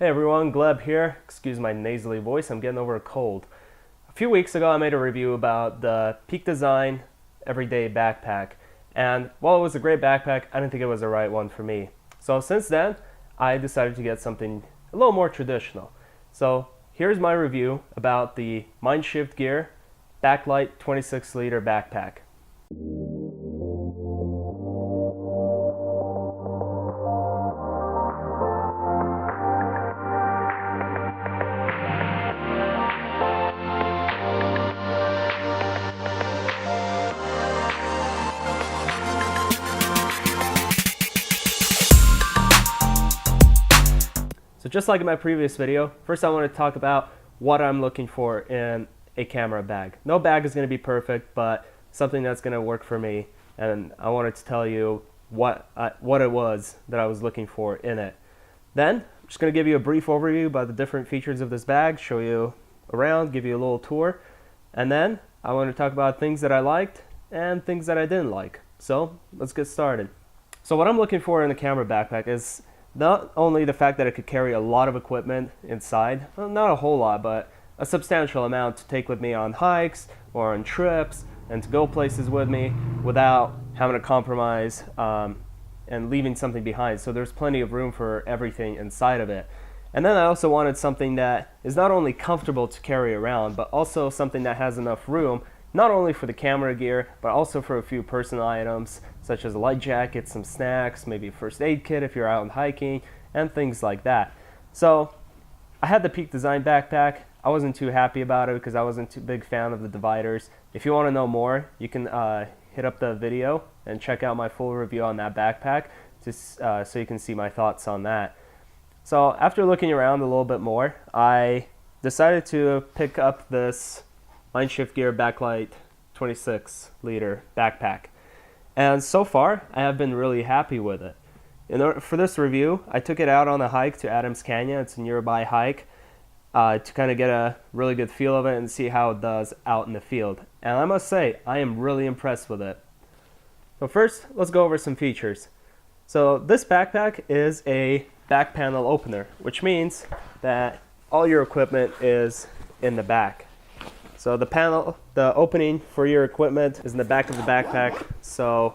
Hey everyone, Gleb here. Excuse my nasally voice, I'm getting over a cold. A few weeks ago I made a review about the Peak Design Everyday Backpack, and while it was a great backpack, I didn't think it was the right one for me. So since then, I decided to get something a little more traditional. So here's my review about the Minshift Gear Backlight 26L backpack. So just like in my previous video, first I want to talk about what I'm looking for in a camera bag. No bag is going to be perfect, but something that's going to work for me. And I wanted to tell you what it was that I was looking for in it. Then I'm just going to give you a brief overview about the different features of this bag, show you around, give you a little tour. And then I want to talk about things that I liked and things that I didn't like. So let's get started. So what I'm looking for in a camera backpack is not only the fact that it could carry a lot of equipment inside, well, not a whole lot, but a substantial amount to take with me on hikes or on trips and to go places with me without having to compromise and leaving something behind. So there's plenty of room for everything inside of it. And then I also wanted something that is not only comfortable to carry around, but also something that has enough room not only for the camera gear, but also for a few personal items, such as a light jacket, some snacks, maybe a first aid kit if you're out hiking, and things like that. So I had the Peak Design backpack. I wasn't too happy about it because I wasn't too big fan of the dividers. If you want to know more, you can hit up the video and check out my full review on that backpack so you can see my thoughts on that. So after looking around a little bit more, I decided to pick up this Minshift Gear Backlight 26L backpack. And so far, I have been really happy with it. For this review, I took it out on a hike to Adams Canyon. It's a nearby hike to kind of get a really good feel of it and see how it does out in the field. And I must say, I am really impressed with it. So first, let's go over some features. So this backpack is a back panel opener, which means that all your equipment is in the back. So the opening for your equipment is in the back of the backpack, so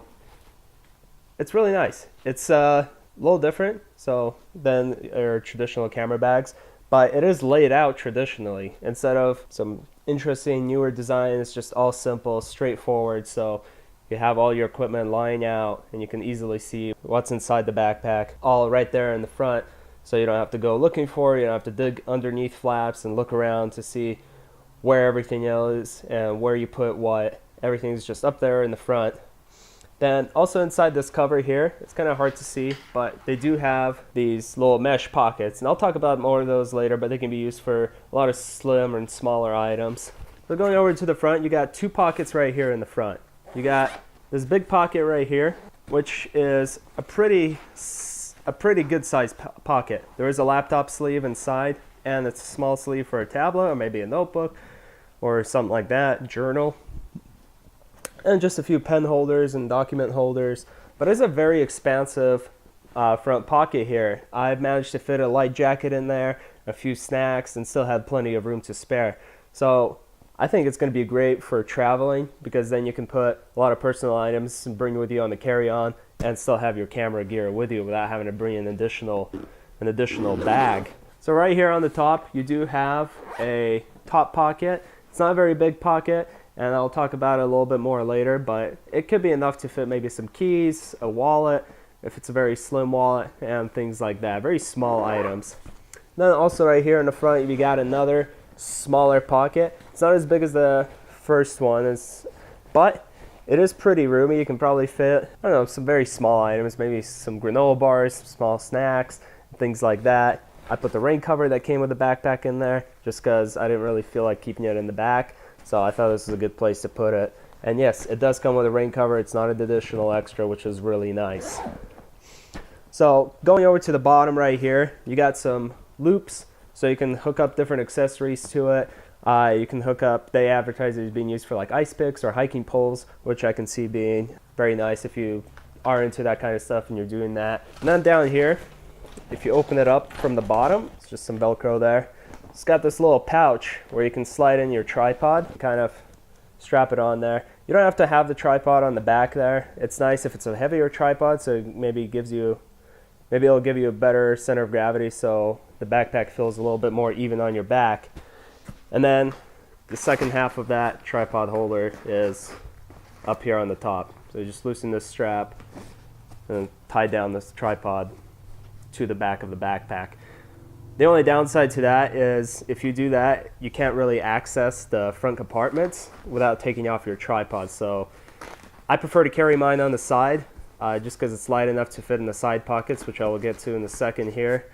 it's really nice. It's a little different than your traditional camera bags, but it is laid out traditionally. Instead of some interesting newer design, it's just all simple, straightforward, so you have all your equipment lying out and you can easily see what's inside the backpack, all right there in the front, so you don't have to go looking for it, you don't have to dig underneath flaps and look around to see where everything is and where you put what. Everything's just up there in the front. Then also inside this cover here, it's kind of hard to see, but they do have these little mesh pockets, and I'll talk about more of those later, but they can be used for a lot of slim and smaller items. So going over to the front, you got two pockets right here in the front. You got this big pocket right here, which is a pretty good sized pocket. There is a laptop sleeve inside, and it's a small sleeve for a tablet or maybe a notebook or something like that, journal, and just a few pen holders and document holders. But it's a very expansive front pocket here. I've managed to fit a light jacket in there, a few snacks, and still have plenty of room to spare. So I think it's going to be great for traveling, because then you can put a lot of personal items and bring with you on the carry-on and still have your camera gear with you without having to bring an additional bag. So right here on the top, you do have a top pocket. It's not a very big pocket, and I'll talk about it a little bit more later, but it could be enough to fit maybe some keys, a wallet, if it's a very slim wallet, and things like that. Very small items. Then also right here in the front, you got another smaller pocket. It's not as big as the first one, but it is pretty roomy. You can probably fit, I don't know, some very small items, maybe some granola bars, some small snacks, things like that. I put the rain cover that came with the backpack in there just because I didn't really feel like keeping it in the back, so I thought this was a good place to put it. And yes, it does come with a rain cover. It's not an additional extra, which is really nice. So going over to the bottom right here, you got some loops, so you can hook up different accessories to it. You can hook up, they advertise it as being used for like ice picks or hiking poles, which I can see being very nice if you are into that kind of stuff and you're doing that. And then down here, if you open it up from the bottom, It's just some Velcro there. It's got this little pouch where you can slide in your tripod, kind of strap it on there. You don't have to have the tripod on the back there. It's nice if it's a heavier tripod, so maybe it'll give you a better center of gravity, so the backpack feels a little bit more even on your back. And then the second half of that tripod holder is up here on the top. So you just loosen this strap and tie down this tripod to the back of the backpack. The only downside to that is if you do that, you can't really access the front compartments without taking off your tripod. So I prefer to carry mine on the side just because it's light enough to fit in the side pockets, which I will get to in a second here.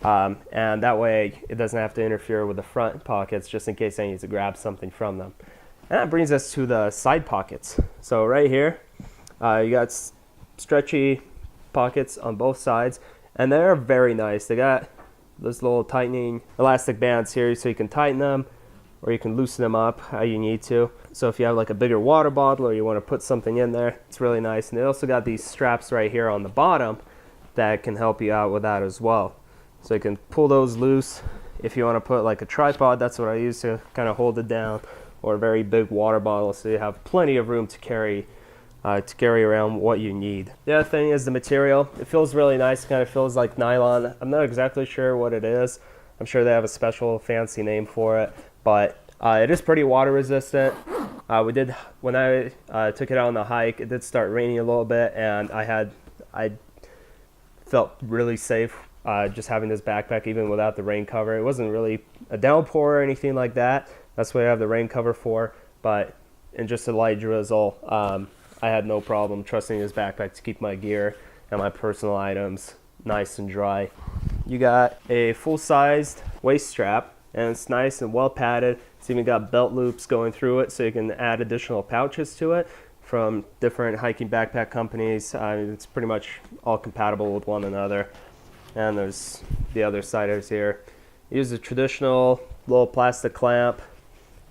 And that way it doesn't have to interfere with the front pockets just in case I need to grab something from them. And that brings us to the side pockets. So right here, you got stretchy pockets on both sides, and they're very nice. They got those little tightening elastic bands here so you can tighten them or you can loosen them up how you need to. So if you have like a bigger water bottle or you want to put something in there, it's really nice. And they also got these straps right here on the bottom that can help you out with that as well. So you can pull those loose if you want to put like a tripod. That's what I use to kind of hold it down, or a very big water bottle, so you have plenty of room to carry around what you need. The other thing is the material. It feels really nice. It kind of feels like nylon. I'm not exactly sure what it is. I'm sure they have a special fancy name for it, but it is pretty water resistant. When I took it out on the hike, it did start raining a little bit, and I felt really safe just having this backpack even without the rain cover. It wasn't really a downpour or anything like that. That's what I have the rain cover for, but in just a light drizzle, I had no problem trusting this backpack to keep my gear and my personal items nice and dry. You got a full-sized waist strap, and it's nice and well padded. It's even got belt loops going through it, so you can add additional pouches to it from different hiking backpack companies. It's pretty much all compatible with one another. And there's the other siders here. Use a traditional little plastic clamp,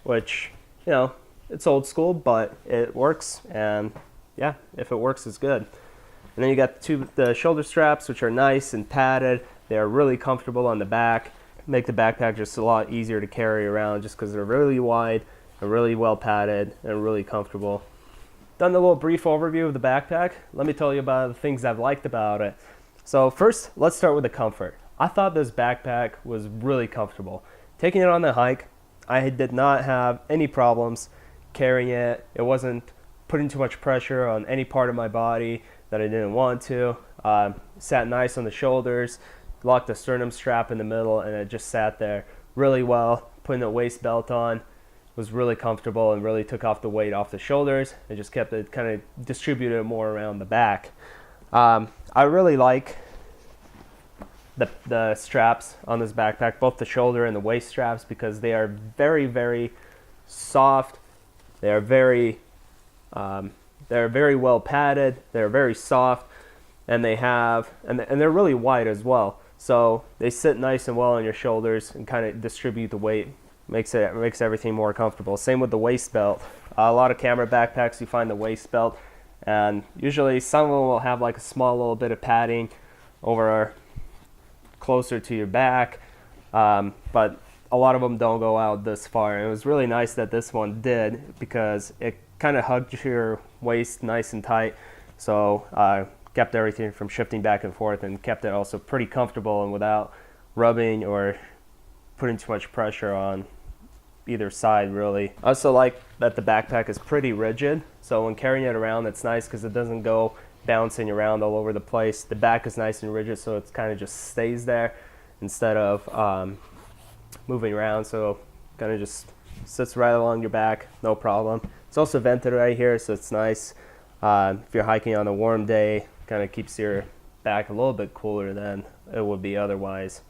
which, you know, it's old school, but it works, and yeah, if it works, it's good. And then you got the shoulder straps, which are nice and padded. They are really comfortable on the back. Make the backpack just a lot easier to carry around just because they're really wide and really well padded and really comfortable. Done a little brief overview of the backpack. Let me tell you about the things I've liked about it. So first, let's start with the comfort. I thought this backpack was really comfortable. Taking it on the hike, I did not have any problems carrying it. It wasn't putting too much pressure on any part of my body that I didn't want to. Sat nice on the shoulders, locked the sternum strap in the middle, and it just sat there really well. Putting a waist belt on was really comfortable and really took off the weight off the shoulders. It just kept it kind of distributed more around the back. I really like the straps on this backpack, both the shoulder and the waist straps, because they are very, very soft. They are very well padded. They're very soft, and they're really wide as well. So they sit nice and well on your shoulders and kind of distribute the weight. Makes everything more comfortable. Same with the waist belt. A lot of camera backpacks, you find the waist belt, and usually some of them will have like a small little bit of padding over closer to your back, but a lot of them don't go out this far. And it was really nice that this one did, because it kind of hugged your waist nice and tight, so kept everything from shifting back and forth, and kept it also pretty comfortable and without rubbing or putting too much pressure on either side, really. I also like that the backpack is pretty rigid, so when carrying it around, it's nice because it doesn't go bouncing around all over the place. The back is nice and rigid, so it kind of just stays there instead of moving around, so kind of just sits right along your back, no problem. It's also vented right here, so it's nice. If you're hiking on a warm day, kind of keeps your back a little bit cooler than it would be otherwise.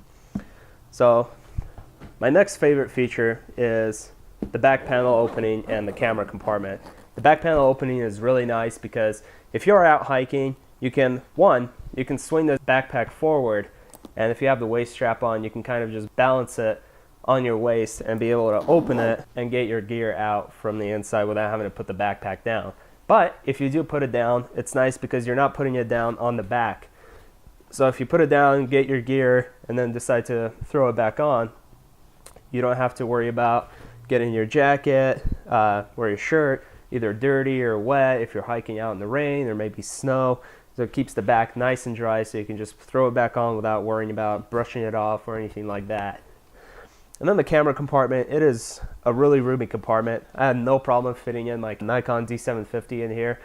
So my next favorite feature is the back panel opening and the camera compartment. The back panel opening is really nice because if you're out hiking, you can swing the backpack forward, and if you have the waist strap on, you can kind of just balance it on your waist and be able to open it and get your gear out from the inside without having to put the backpack down. But if you do put it down, it's nice because you're not putting it down on the back. So if you put it down, get your gear, and then decide to throw it back on, you don't have to worry about getting your jacket or your shirt either dirty or wet if you're hiking out in the rain or maybe snow. So it keeps the back nice and dry, so you can just throw it back on without worrying about brushing it off or anything like that. And then the camera compartment, it is a really roomy compartment. I had no problem fitting in my Nikon D750 in here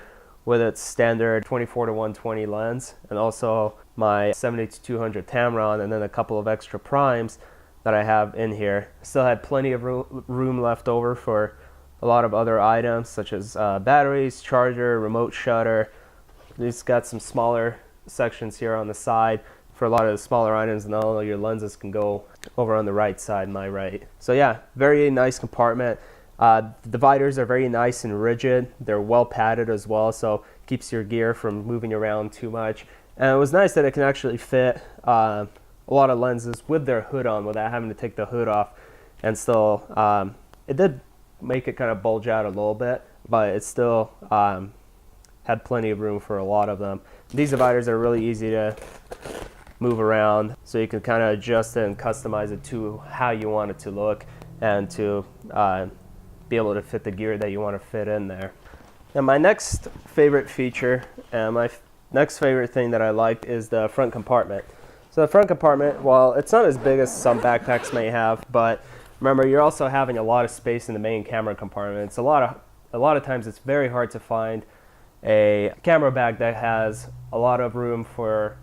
with its standard 24-to-120 lens, and also my 70-200 Tamron, and then a couple of extra primes that I have in here. Still had plenty of room left over for a lot of other items, such as batteries, charger, remote shutter. It's got some smaller sections here on the side for a lot of the smaller items, and all your lenses can go over on the right side, my right. So yeah, very nice compartment. The dividers are very nice and rigid. They're well padded as well, so keeps your gear from moving around too much. And it was nice that it can actually fit a lot of lenses with their hood on without having to take the hood off. And still, it did make it kind of bulge out a little bit, but it still had plenty of room for a lot of them. These dividers are really easy to move around, so you can kind of adjust it and customize it to how you want it to look and to be able to fit the gear that you want to fit in there. And my next favorite feature and my next favorite thing that I liked is the front compartment. So the front compartment, while it's not as big as some backpacks may have, but remember, you're also having a lot of space in the main camera compartment. It's a lot of times it's very hard to find a camera bag that has a lot of room for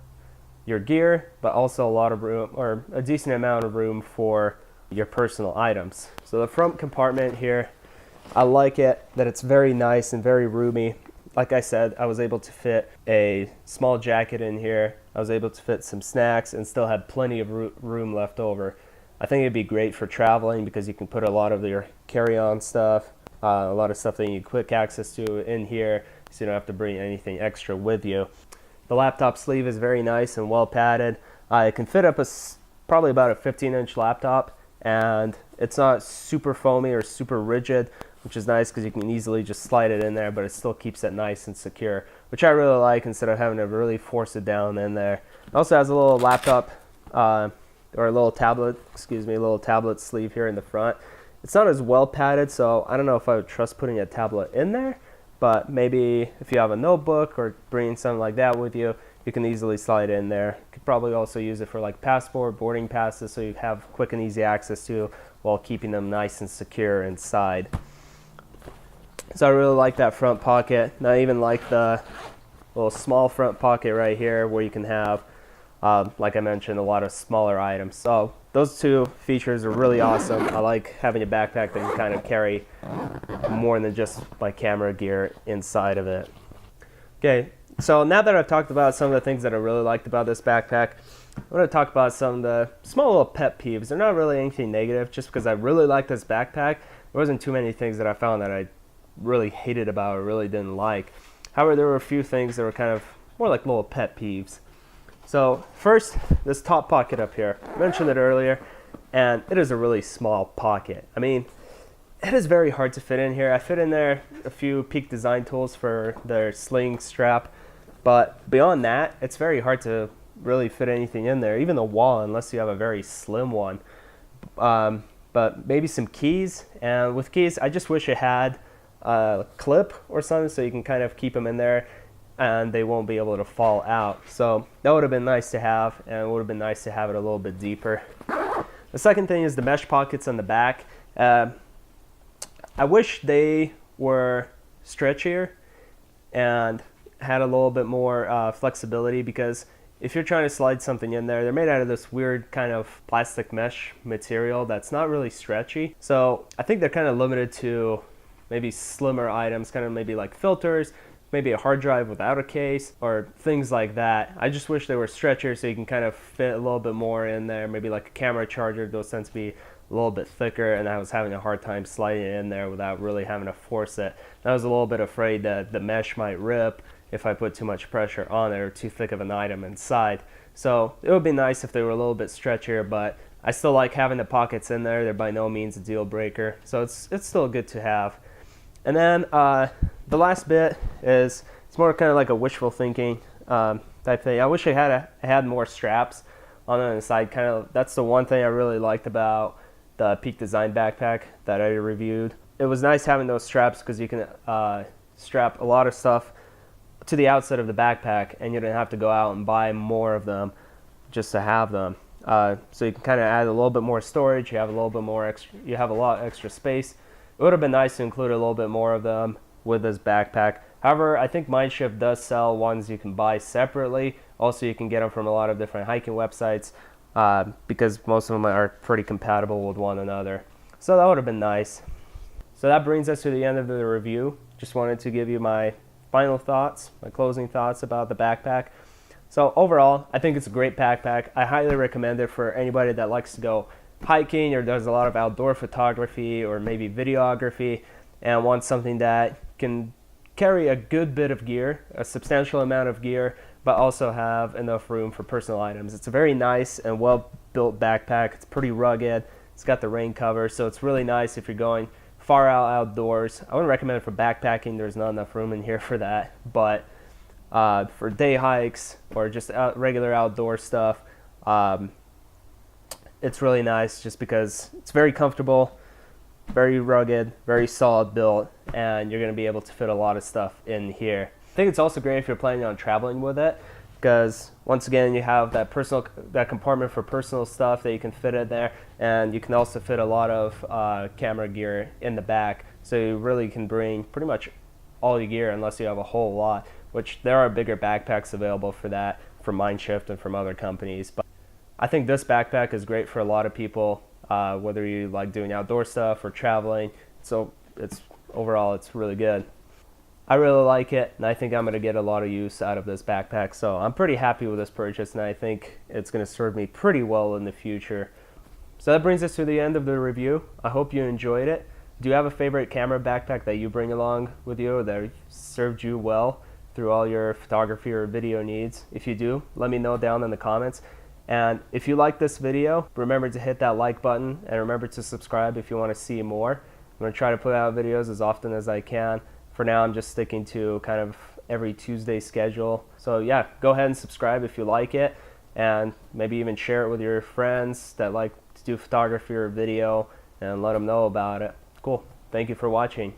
your gear, but also a lot of room, or a decent amount of room for your personal items. So the front compartment here, I like it that it's very nice and very roomy. Like I said, I was able to fit a small jacket in here. I was able to fit some snacks and still had plenty of room left over. I think it'd be great for traveling because you can put a lot of your carry-on stuff, a lot of stuff that you need quick access to in here, so you don't have to bring anything extra with you. The laptop sleeve is very nice and well padded. It can fit up probably about a 15-inch laptop, and it's not super foamy or super rigid, which is nice because you can easily just slide it in there, but it still keeps it nice and secure, which I really like instead of having to really force it down in there. It also has a little laptop or a little tablet, a little tablet sleeve here in the front. It's not as well padded, so I don't know if I would trust putting a tablet in there, but maybe if you have a notebook or bringing something like that with you, you can easily slide it in there. You could probably also use it for like passport, boarding passes, so you have quick and easy access to while keeping them nice and secure inside. So I really like that front pocket, and I even like the little small front pocket right here where you can have, like I mentioned, a lot of smaller items. So those two features are really awesome. I like having a backpack that can kind of carry more than just my camera gear inside of it. Okay, so now that I've talked about some of the things that I really liked about this backpack, I want to talk about some of the small little pet peeves. They're not really anything negative, just because I really like this backpack. There wasn't too many things that I found that I really hated about or really didn't like. However, there were a few things that were kind of more like little pet peeves. So first, this top pocket up here. I mentioned it earlier, and it is a really small pocket. I mean, it is very hard to fit in here. I fit in there a few Peak Design tools for their sling strap, but beyond that, it's very hard to really fit anything in there, even the wall, unless you have a very slim one. But maybe some keys, and with keys, I just wish it had a clip or something so you can kind of keep them in there and they won't be able to fall out. So that would have been nice to have, and it would have been nice to have it a little bit deeper. The second thing is the mesh pockets on the back. I wish they were stretchier and had a little bit more flexibility, because if you're trying to slide something in there, they're made out of this weird kind of plastic mesh material that's not really stretchy. So I think they're kind of limited to maybe slimmer items, kind of maybe like filters, maybe a hard drive without a case, or things like that. I just wish they were stretchier so you can kind of fit a little bit more in there, maybe like a camera charger. Those tend to be a little bit thicker, and I was having a hard time sliding it in there without really having to force it. And I was a little bit afraid that the mesh might rip if I put too much pressure on it or too thick of an item inside. So it would be nice if they were a little bit stretchier, but I still like having the pockets in there. They're by no means a deal breaker, so it's still good to have. And then the last bit is, it's more kind of like a wishful thinking type thing. I wish I had more straps on the side. Kind of, that's the one thing I really liked about the Peak Design backpack that I reviewed. It was nice having those straps because you can strap a lot of stuff to the outside of the backpack, and you don't have to go out and buy more of them just to have them. So you can kind of add a little bit more storage. You have a little bit more extra. You have a lot extra space. It would have been nice to include a little bit more of them with this backpack. However, I think Minshift does sell ones you can buy separately. Also, you can get them from a lot of different hiking websites because most of them are pretty compatible with one another. So that would have been nice. So that brings us to the end of the review. Just wanted to give you my final thoughts, my closing thoughts about the backpack. So overall, I think it's a great backpack. I highly recommend it for anybody that likes to go hiking or does a lot of outdoor photography or maybe videography and wants something that can carry a good bit of gear, a substantial amount of gear, but also have enough room for personal items. It's a very nice and well-built backpack. It's pretty rugged. It's got the rain cover, so it's really nice if you're going far out outdoors. I wouldn't recommend it for backpacking. There's not enough room in here for that, but for day hikes or just regular outdoor stuff, it's really nice just because it's very comfortable, very rugged, very solid built, and you're going to be able to fit a lot of stuff in here. I think it's also great if you're planning on traveling with it because once again you have that compartment for personal stuff that you can fit in there, and you can also fit a lot of camera gear in the back, so you really can bring pretty much all your gear unless you have a whole lot, which there are bigger backpacks available for that from Minshift and from other companies. But I think this backpack is great for a lot of people, whether you like doing outdoor stuff or traveling. So overall it's really good. I really like it, and I think I'm going to get a lot of use out of this backpack. So I'm pretty happy with this purchase, and I think it's going to serve me pretty well in the future. So that brings us to the end of the review. I hope you enjoyed it. Do you have a favorite camera backpack that you bring along with you that served you well through all your photography or video needs? If you do, let me know down in the comments. And if you like this video, remember to hit that like button, and remember to subscribe if you want to see more. I'm going to try to put out videos as often as I can. For now, I'm just sticking to kind of every Tuesday schedule. So yeah, go ahead and subscribe if you like it, and maybe even share it with your friends that like to do photography or video, and let them know about it. Cool. Thank you for watching.